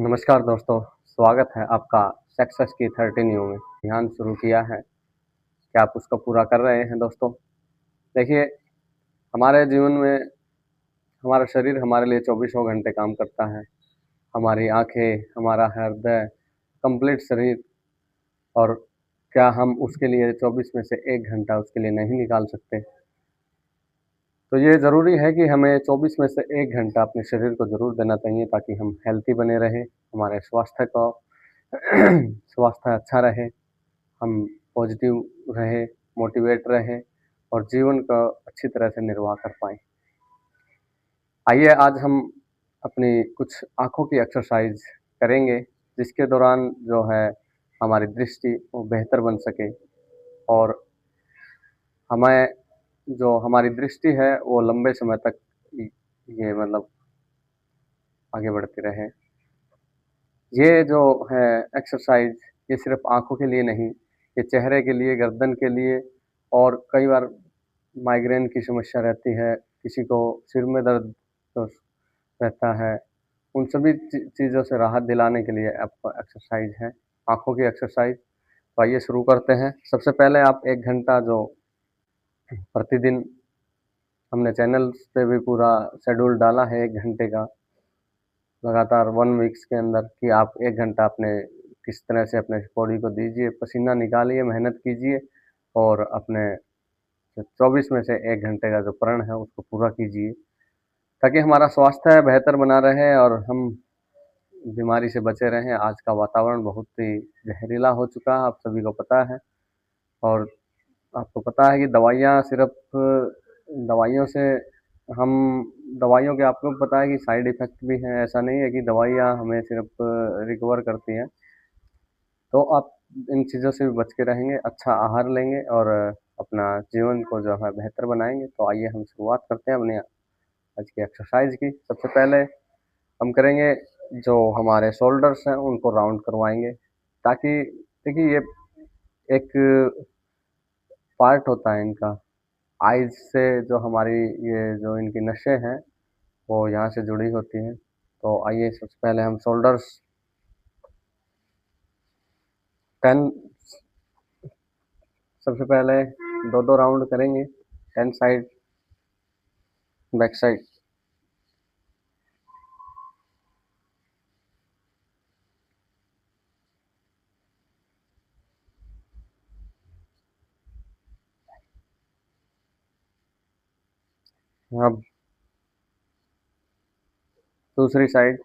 नमस्कार दोस्तों, स्वागत है आपका सक्सेस की 13 यू में। ध्यान शुरू किया है, क्या आप उसको पूरा कर रहे हैं दोस्तों? देखिए, हमारे जीवन में हमारा शरीर हमारे लिए चौबीसों घंटे काम करता है। हमारी आँखें, हमारा हृदय, कंप्लीट शरीर और क्या हम उसके लिए 24 में से 1 घंटा उसके लिए नहीं निकाल सकते? तो ये ज़रूरी है कि हमें 24 में से 1 घंटा अपने शरीर को ज़रूर देना चाहिए ताकि हम हेल्थी बने रहें, हमारे स्वास्थ्य अच्छा रहे। हम पॉजिटिव रहें, मोटिवेट रहें और जीवन का अच्छी तरह से निर्वाह कर पाएँ। आइए आज हम अपनी कुछ आँखों की एक्सरसाइज़ करेंगे, जिसके दौरान जो है हमारी दृष्टि वो बेहतर बन सके और हमें जो हमारी दृष्टि है वो लंबे समय तक इ ये मतलब आगे बढ़ती रहे। ये जो है एक्सरसाइज़ ये सिर्फ़ आँखों के लिए नहीं, ये चेहरे के लिए, गर्दन के लिए और कई बार माइग्रेन की समस्या रहती है, किसी को सिर में दर्द तो रहता है, उन सभी चीज़ों से राहत दिलाने के लिए आपको एक्सरसाइज़ है, आँखों की एक्सरसाइज़। तो आइए शुरू करते हैं। सबसे पहले आप 1 घंटा जो प्रतिदिन हमने चैनल्स पे भी पूरा शेड्यूल डाला है 1 घंटे का, लगातार 1 वीक्स के अंदर कि आप 1 घंटा अपने किस तरह से अपने बॉडी को दीजिए, पसीना निकालिए, मेहनत कीजिए और अपने 24 में से 1 घंटे का जो प्रण है उसको पूरा कीजिए, ताकि हमारा स्वास्थ्य बेहतर बना रहे और हम बीमारी से बचे रहें। आज का वातावरण बहुत ही ज़हरीला हो चुका है, आप सभी को पता है और आपको पता है कि दवाइयाँ सिर्फ़ दवाइयों से हम दवाइयों के आपको पता है कि साइड इफ़ेक्ट भी हैं, ऐसा नहीं है कि दवाइयाँ हमें सिर्फ़ रिकवर करती हैं। तो आप इन चीज़ों से भी बच के रहेंगे, अच्छा आहार लेंगे और अपना जीवन को जो है बेहतर बनाएँगे। तो आइए हम शुरुआत करते हैं अपने आज की एक्सरसाइज़ की। सबसे पहले हम करेंगे जो हमारे शोल्डर्स हैं उनको राउंड करवाएँगे, ताकि देखिए ये एक पार्ट होता है इनका, आइज़ से जो हमारी ये जो इनकी नसें हैं, वो यहाँ से जुड़ी होती हैं। तो आइए सबसे पहले हम शोल्डर्स 10 सबसे पहले 2-2 राउंड करेंगे, 10 साइड, बैक साइड। अब दूसरी साइड।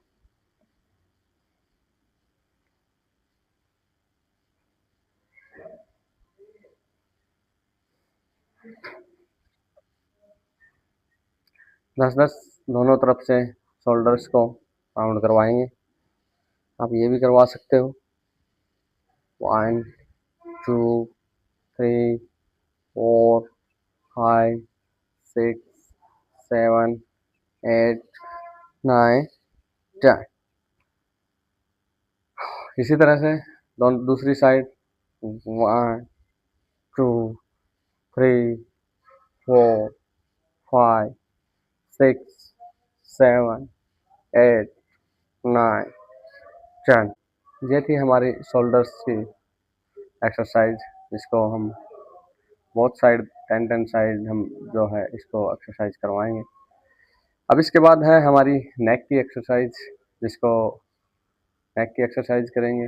दस दस दोनों तरफ से शोल्डर्स को राउंड करवाएंगे। आप ये भी करवा सकते हो। 1 2 3 4 5 6 7 8 9 10। इसी तरह से दूसरी साइड। 1 2 3 4 5 6 7 8 9 10। ये थी हमारी शोल्डर्स की एक्सरसाइज, जिसको हम बोथ साइड 10-10 साइड हम जो है इसको एक्सरसाइज करवाएंगे। अब इसके बाद है हमारी नेक की एक्सरसाइज, जिसको नेक की एक्सरसाइज करेंगे।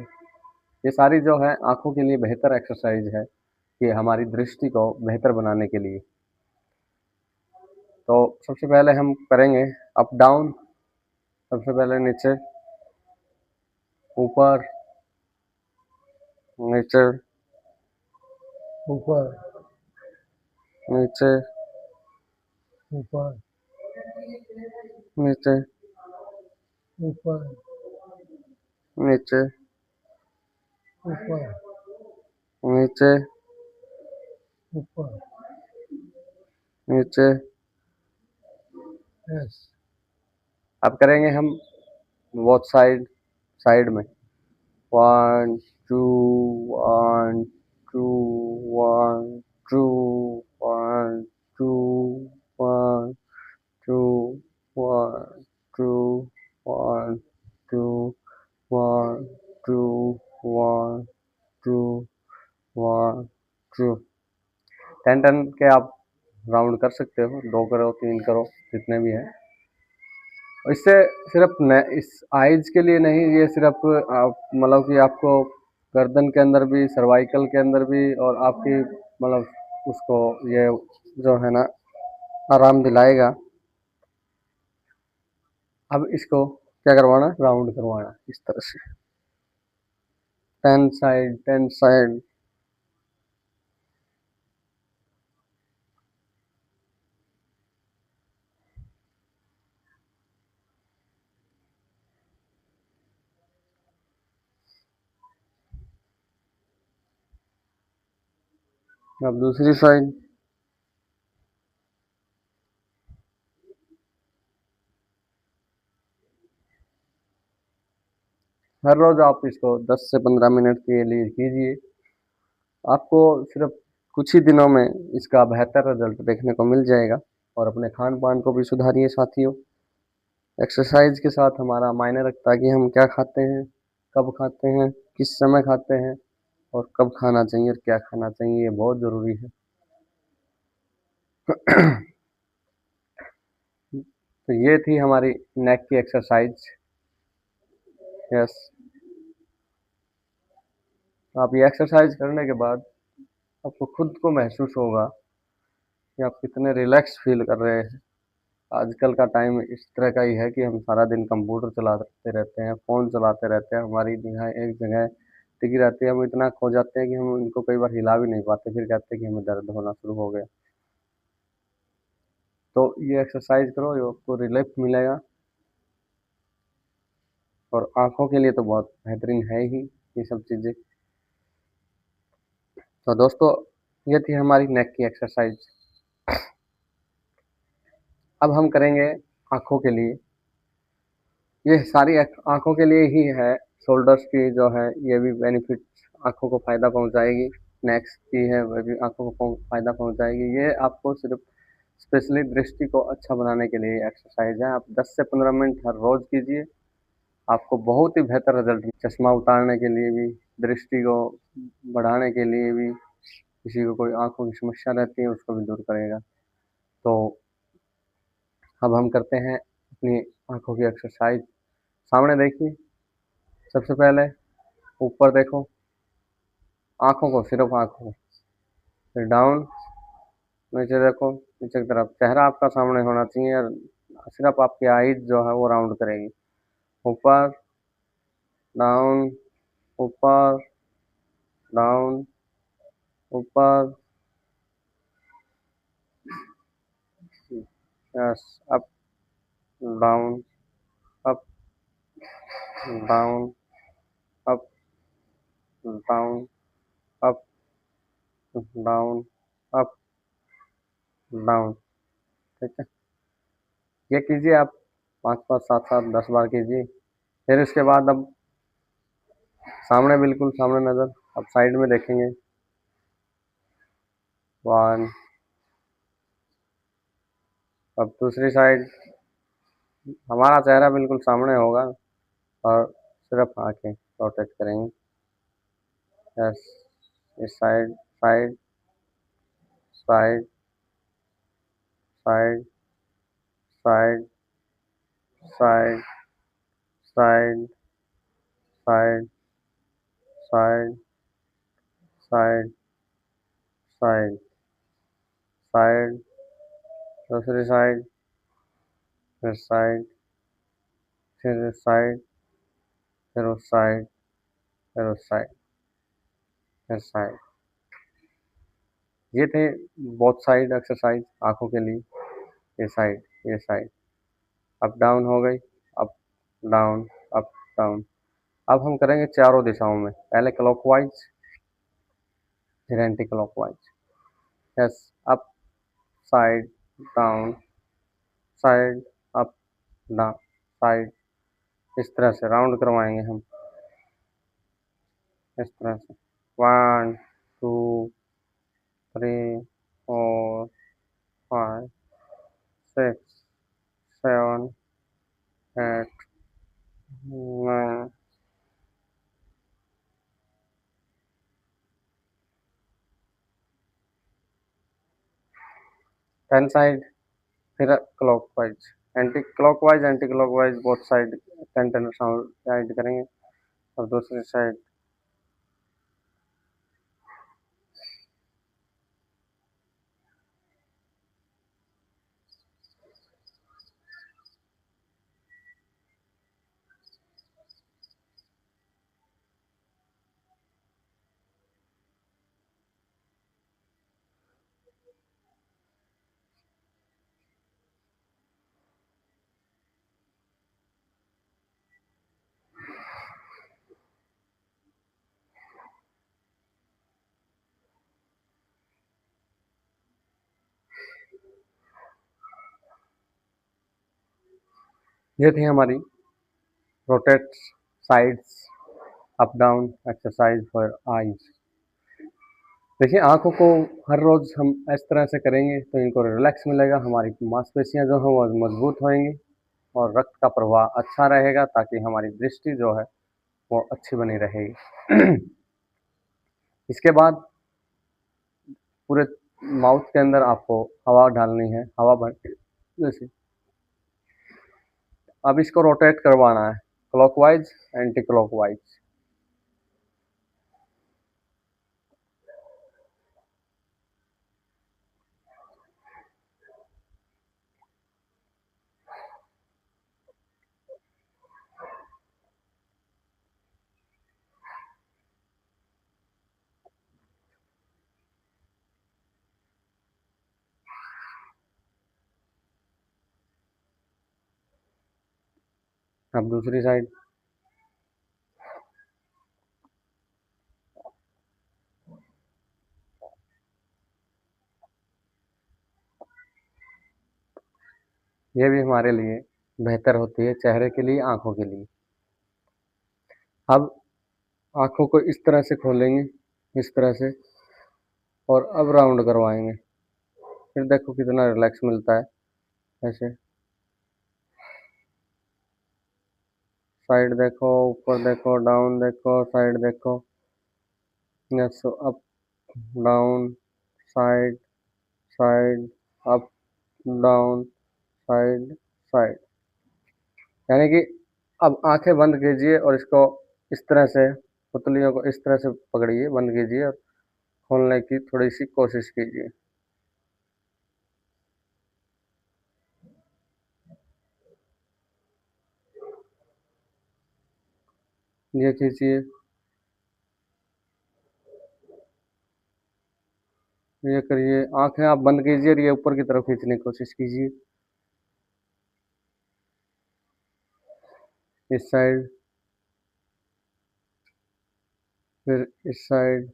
ये सारी जो है आँखों के लिए बेहतर एक्सरसाइज है, ये हमारी दृष्टि को बेहतर बनाने के लिए। तो सबसे पहले हम करेंगे अप डाउन, सबसे पहले नीचे, ऊपर, नीचे, ऊपर, नीचे, ऊपर, नीचे, ऊपर, नीचे, ऊपर, नीचे, ऊपर, नीचे। यस। अब करेंगे हम बोथ साइड, साइड में। 1 2 1 2 1 2 1 2 1 2 1 2 1 2 10 के आप राउंड कर सकते हो, 2 करो 3 करो जितने भी हैं। इससे सिर्फ इस आइज के लिए नहीं, ये सिर्फ आप मतलब कि आपको गर्दन के अंदर भी, सर्वाइकल के अंदर भी, और आपकी मतलब उसको ये जो है ना आराम दिलाएगा। अब इसको क्या करवाना, राउंड करवाना इस तरह से, 10 साइड। अब दूसरी साइड। हर रोज आप इसको 10 से 15 मिनट के लिए कीजिए। आपको सिर्फ कुछ ही दिनों में इसका बेहतर रिजल्ट देखने को मिल जाएगा। और अपने खान पान को भी सुधारिए साथियों। एक्सरसाइज के साथ हमारा मायने रखता है कि हम क्या खाते हैं, कब खाते हैं, किस समय खाते हैं, और कब खाना चाहिए और क्या खाना चाहिए, ये बहुत ज़रूरी है। तो ये थी हमारी नेक की एक्सरसाइज। यस। आप ये एक्सरसाइज करने के बाद आपको खुद को महसूस होगा कि आप कितने रिलैक्स फील कर रहे हैं। आजकल का टाइम इस तरह का ही है कि हम सारा दिन कंप्यूटर चलाते रहते हैं, फ़ोन चलाते रहते हैं, हमारी निगाहें एक जगह टिकी रहती है। हम इतना खो जाते हैं कि हम इनको कई बार हिला भी नहीं पाते, फिर कहते हैं कि हमें दर्द होना शुरू हो गया। तो ये एक्सरसाइज करो, ये आपको रिलैक्स मिलेगा, और आँखों के लिए तो बहुत बेहतरीन है ही ये सब चीज़ें। तो दोस्तों, ये थी हमारी नेक की एक्सरसाइज। अब हम करेंगे आँखों के लिए। ये सारी आँखों के लिए ही है। शोल्डर्स की जो है ये भी बेनिफिट आँखों को फ़ायदा पहुँचाएगी। नेक्स की है वह भी आँखों को फ़ायदा पहुँचाएगी। ये आपको सिर्फ स्पेशली दृष्टि को अच्छा बनाने के लिए एक्सरसाइज है। आप 10 से 15 मिनट हर रोज़ कीजिए, आपको बहुत ही बेहतर रिजल्ट। चश्मा उतारने के लिए भी, दृष्टि को बढ़ाने के लिए भी, किसी को कोई आँखों की समस्या रहती है उसको भी दूर करेगा। तो अब हम करते हैं अपनी आँखों की एक्सरसाइज। सामने देखिए, सबसे पहले ऊपर देखो, आँखों को, सिर्फ आँखों को, फिर डाउन, नीचे देखो, नीचे की तरफ। चेहरा आपका सामने होना चाहिए और सिर्फ आपकी आईज जो है वो राउंड करेगी। ऊपर, डाउन, ऊपर, डाउन, ऊपर, yes, up, down, up, down, up, down, up, down, up, down. ठीक है, ये कीजिए आप 5-5, 7-7, 10 बार कीजिए। फिर इसके बाद अब सामने, बिल्कुल सामने नज़र, अब साइड में देखेंगे। 1। अब दूसरी साइड, हमारा चेहरा बिल्कुल सामने होगा और सिर्फ आंखें रोटेट करेंगे। यस, इस side, side, side, side, side, side, side, side, side, side, side, side, दूसरी साइड, फिर साइड, फिर साइड, फिर उस साइड, फिर उस साइड, फिर साइड। ये थे बोथ साइड एक्सरसाइज आंखों के लिए। ये साइड, ये साइड, अप डाउन हो गई, अप डाउन, अप डाउन। अब हम करेंगे चारों दिशाओं में, पहले क्लॉकवाइज, फिर anti clockwise. Yes, up, side, down, side, up, down, side. इस तरह से राउंड करवाएंगे हम, इस तरह से। 1, 2, 3, 4, 5, 6, 7, 8, 9, 10 साइड, फिर clockwise, anti clockwise both side 10 sound side करेंगे। और दूसरी साइड ये थी हमारी rotate sides up down exercise for eyes. देखिए आंखों को हर रोज हम इस तरह से करेंगे तो इनको रिलैक्स मिलेगा, हमारी मांसपेशियां जो हैं वो मजबूत होंगी और रक्त का प्रवाह अच्छा रहेगा ताकि हमारी दृष्टि जो है वो अच्छी बनी रहेगी। इसके बाद पूरे माउथ के अंदर आपको हवा डालनी है, हवा भर जैसे अब इसको रोटेट करवाना है क्लॉकवाइज एंटी क्लॉकवाइज। अब दूसरी साइड, ये भी हमारे लिए बेहतर होती है, चेहरे के लिए, आंखों के लिए। अब आंखों को इस तरह से खोलेंगे, इस तरह से, और अब राउंड करवाएंगे। फिर देखो कितना रिलैक्स मिलता है। ऐसे साइड देखो, ऊपर देखो, डाउन देखो, साइड देखो, yes, up down, side side, up down, side side. यानी कि अब आंखें बंद कीजिए और इसको इस तरह से, पुतलियों को इस तरह से पकड़िए, बंद कीजिए और खोलने की थोड़ी सी कोशिश कीजिए। ये खींचिए, ये करिए, आंखें आप बंद कीजिए और ये ऊपर की तरफ खींचने की कोशिश कीजिए। इस साइड, फिर इस साइड।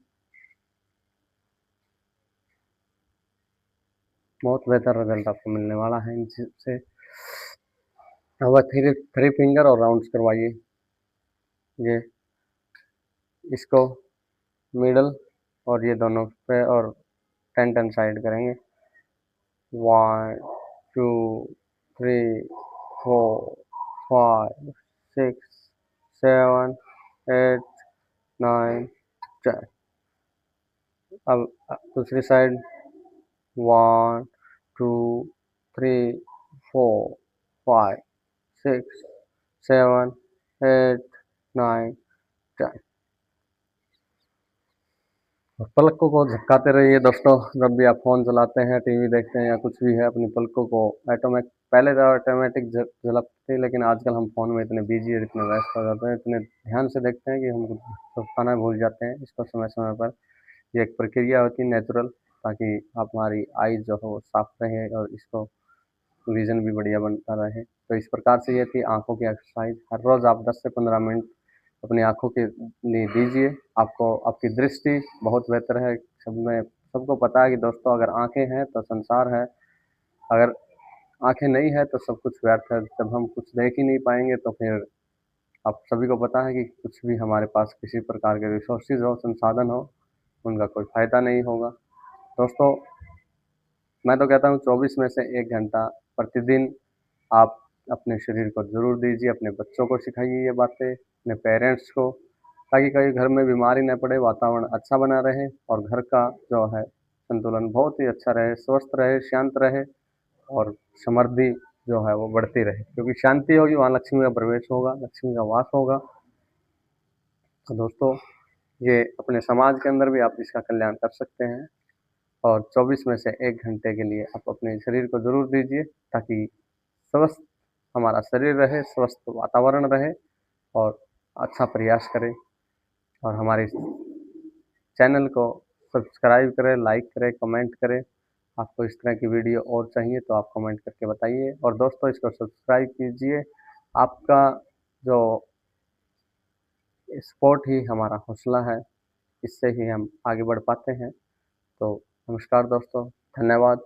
बहुत बेहतर रिजल्ट आपको मिलने वाला है इनसे। अब थ्री थ्री फिंगर और राउंड्स करवाइए। ये इसको मिडल और ये दोनों पे और 10 साइड करेंगे। 1 2 3 4 5 6 7 8 9 10। अब दूसरी साइड 1 2 3 4 5 6 7 8 9 10। और पलकों को झपकाते रहिए दोस्तों। जब भी आप फ़ोन चलाते हैं, टीवी देखते हैं या कुछ भी है, अपनी पलकों को पहले तो ऑटोमेटिक झलकती थी, लेकिन आजकल हम फ़ोन में इतने बिजी और इतने व्यस्त हो जाते हैं, इतने ध्यान से देखते हैं कि हम झपकाना भूल जाते हैं। इसको समय समय पर, ये एक प्रक्रिया होती है नेचुरल, ताकि हमारी आईज जो है वो साफ रहे और इसको विज़न भी बढ़िया बनता रहे। तो इस प्रकार से ये थी आँखों की एक्सरसाइज। हर रोज़ आप 10 से 15 मिनट अपनी आँखों के लिए दीजिए, आपको आपकी दृष्टि बहुत बेहतर है। सबको पता है कि दोस्तों अगर आँखें हैं तो संसार है, अगर आँखें नहीं है तो सब कुछ व्यर्थ है। जब हम कुछ देख ही नहीं पाएँगे तो फिर आप सभी को पता है कि कुछ भी हमारे पास किसी प्रकार के रिसोर्सेज़ हो, संसाधन हो, उनका कोई फ़ायदा नहीं होगा। दोस्तों, मैं तो कहता हूँ 24 में से 1 घंटा प्रतिदिन आप अपने शरीर को ज़रूर दीजिए, अपने बच्चों को सिखाइए ये बातें, अपने पेरेंट्स को, ताकि कहीं घर में बीमारी न पड़े, वातावरण अच्छा बना रहे और घर का जो है संतुलन बहुत ही अच्छा रहे, स्वस्थ रहे, शांत रहे और समृद्धि जो है वो बढ़ती रहे, क्योंकि शांति होगी वहाँ लक्ष्मी का प्रवेश होगा, लक्ष्मी का वास होगा। तो दोस्तों, ये अपने समाज के अंदर भी आप इसका कल्याण कर सकते हैं और 24 में से 1 घंटे के लिए आप अपने शरीर को ज़रूर दीजिए, ताकि स्वस्थ हमारा शरीर रहे, स्वस्थ वातावरण रहे और अच्छा प्रयास करें। और हमारे चैनल को सब्सक्राइब करें, लाइक करें, कमेंट करें। आपको इस तरह की वीडियो और चाहिए तो आप कमेंट करके बताइए और दोस्तों इसको सब्सक्राइब कीजिए। आपका जो सपोर्ट ही हमारा हौसला है, इससे ही हम आगे बढ़ पाते हैं। तो नमस्कार दोस्तों, धन्यवाद।